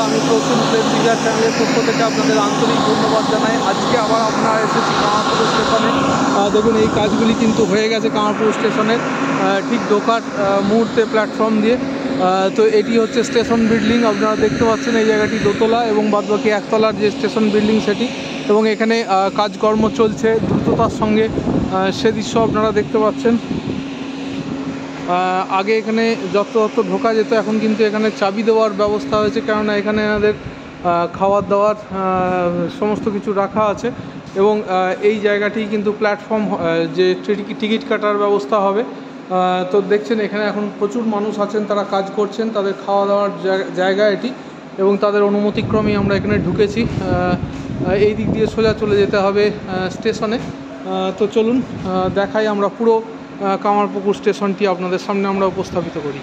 আমি প্রচুর প্লেন দীঘা চ্যানেলের পক্ষ থেকে আপনাদের আন্তরিক ধন্যবাদ জানাই। আজকে আবার আপনারা এসেছি কামারপুকুর স্টেশনে। দেখুন এই কাজগুলি কিন্তু হয়ে গেছে কামারপুকুর স্টেশনের ঠিক ঢোকার মুহূর্তে প্ল্যাটফর্ম দিয়ে। তো এটি হচ্ছে স্টেশন বিল্ডিং, আপনারা দেখতে পাচ্ছেন এই জায়গাটি দোতলা এবং বাদবাকি একতলার যে স্টেশন বিল্ডিং সেটি, এবং এখানে কাজকর্ম চলছে দ্রুততার সঙ্গে, সে দৃশ্য আপনারা দেখতে পাচ্ছেন। আগে এখানে যত ঢোকা যেত, এখন কিন্তু এখানে চাবি দেওয়ার ব্যবস্থা হয়েছে, কেননা এখানে এনাদের খাওয়ার দাওয়ার সমস্ত কিছু রাখা আছে, এবং এই জায়গাটি কিন্তু প্ল্যাটফর্ম যে টিকিট কাটার ব্যবস্থা হবে। তো দেখছেন এখানে এখন প্রচুর মানুষ আছেন, তারা কাজ করছেন, তাদের খাওয়া দাওয়ার জায়গা এটি, এবং তাদের অনুমতিক্রমেই আমরা এখানে ঢুকেছি। এই দিক দিয়ে সোজা চলে যেতে হবে স্টেশনে। তো চলুন দেখাই আমরা পুরো কামারপুকুর স্টেশনটি আপনাদের সামনে আমরা উপস্থাপিত করি।